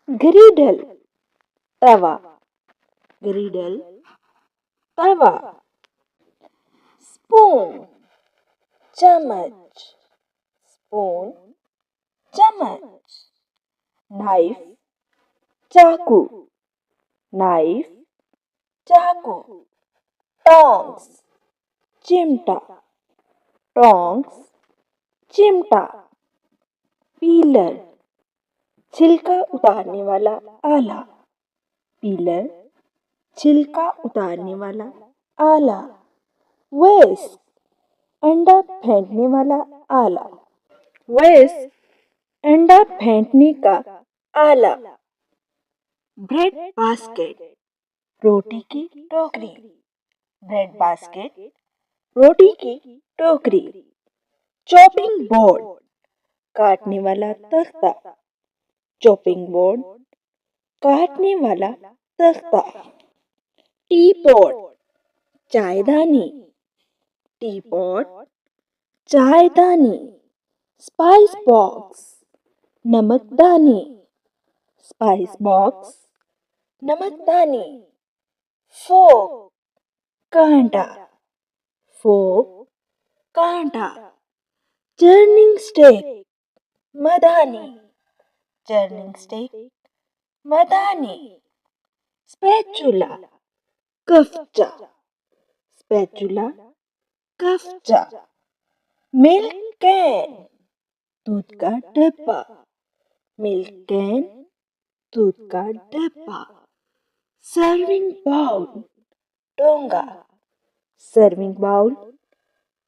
ग्रिडल तवा, ग्रिडल तवा। Spoon चम्मच, spoon चम्मच। Knife चाकू, नाइफ चाकू। टोंग्स चिमटा, टोंग्स चिमटा। पीलर छिलका उतारने वाला आला, पीलर छिलका उतारने वाला आला। व्हिस्क अंडा फेंटने वाला आला, व्हिस्क अंडा फेंटने का आला। ब्रेड बास्केट रोटी की टोकरी, ब्रेड बास्केट रोटी की टोकरी। चॉपिंग बोर्ड काटने वाला तख्ता, चॉपिंग बोर्ड काटने वाला तख्ता। टी पॉट चायदानी, टी पॉट चायदानी। स्पाइस बॉक्स नमकदानी, स्पाइस बॉक्स नमकदानी। फोक कांटा, फोक कांटा। चर्निंग स्टिक मदानी, चर्निंग स्टिक मदानी। स्पैचुला कफ्चा, स्पैचुला कफ्चा। मिल्क कैन दूध का डब्बा, मिल्क कैन दूध का डब्बा। सर्विंग बाउल डोंगा, सर्विंग बाउल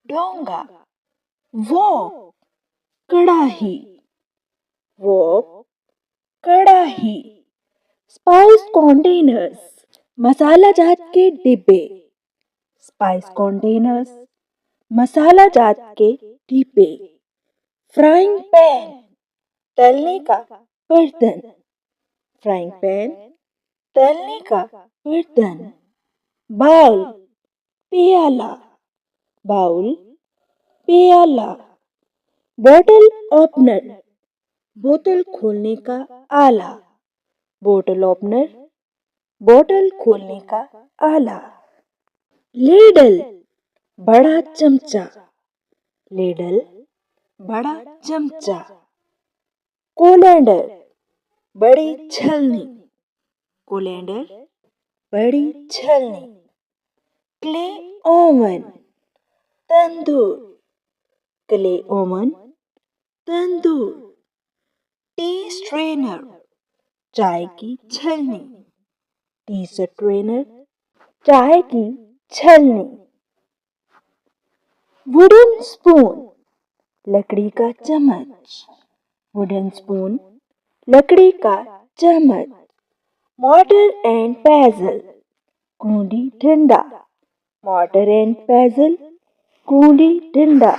डोंगा। वॉक कड़ाही, वॉक कड़ाही। स्पाइस कंटेनर्स मसाला जात के डिब्बे, स्पाइस कंटेनर्स मसाला जात के डिब्बे। फ्राइंग पैन तलने का बर्तन, फ्राइंग पैन तलने का बर्तन। बाउल प्याला, बाउल प्याला। बोतल ओपनर बोतल खोलने का आला, बोतल ओपनर बोतल खोलने का आला। लेडल बड़ा चमचा, लेडल बड़ा चमचा। कोलैंडर बड़ी छलनी, कोलैंडर बड़ी छलनी। क्ले ओवन तंदूर, क्ले ओवन तंदूर। टी स्ट्रेनर चाय की छलनी, टी स्ट्रेनर चाय की छलनी। वुडन स्पून लकड़ी का चम्मच, वुडन स्पून लकड़ी का चम्मच। मॉर्टर एंड पेजल कूंडी डंडा, मॉर्टर एंड पेजल कूंडी डंडा।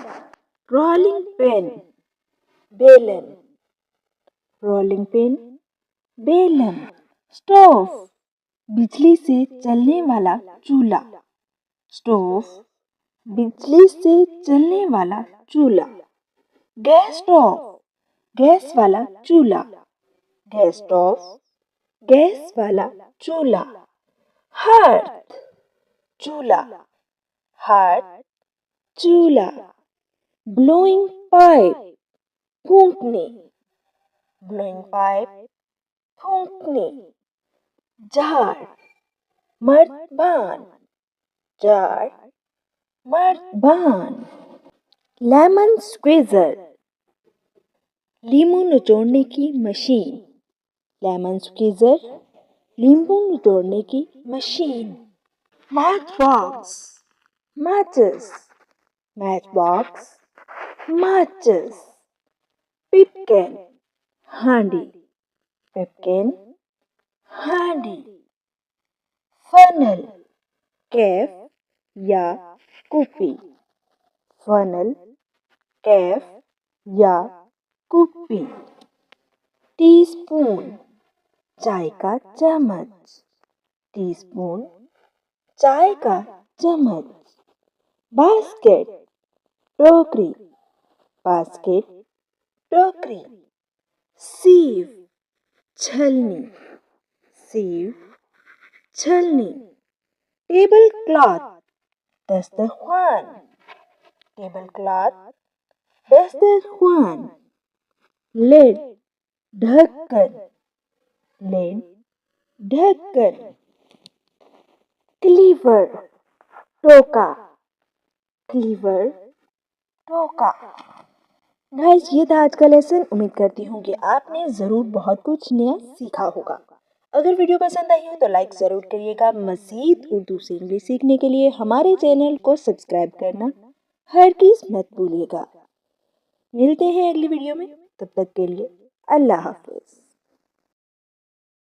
रोलिंग पिन बेलन, रोलिंग पिन बेलन। स्टोव बिजली से चलने वाला चूल्हा, स्टोव बिजली से चलने वाला चूल्हा। गैस स्टोव गैस वाला चूल्हा, गैस स्टोव गैस वाला चूल्हा। हार्थ चूल्हा, हार्थ चूल्हा। ब्लोइंग पाइप फूंकने, ब्लोइंग पाइप फूंकने। जार मर्दबान, जार मर्दबान। लेमन स्क्वीजर लींबू निचोड़ने की मशीन, लेमन स्क्वीजर नींबू निचोड़ने की machine. Match box matches, match box matches. Pipkin हांडी, पिपकिन हांडी। फनल कैफ या कुपी, फनल कैफ या कुपी। टीस्पून चाय का चम्मच, टीस्पून चाय का चम्मच। बास्केट टोकरी, बास्केट टोकरी। सीव छलनी, सेव, छलनी। टेबल क्लॉथ, दस्तरख्वान, टेबल क्लॉथ, दस्तरख्वान। लिड, ढक्कन, लिड, ढक्कन। क्लीवर, टोका, क्लीवर, टोका। गाइस, ये था आज का लेसन। उम्मीद करती हूँ कि आपने ज़रूर बहुत कुछ नया सीखा होगा। अगर वीडियो पसंद आई हो तो लाइक ज़रूर करिएगा। मज़ीद उर्दू से इंग्लिश सीखने के लिए हमारे चैनल को सब्सक्राइब करना हरगिज़ मत भूलिएगा। मिलते हैं अगली वीडियो में, तब तक के लिए अल्लाह हाफ़िज़।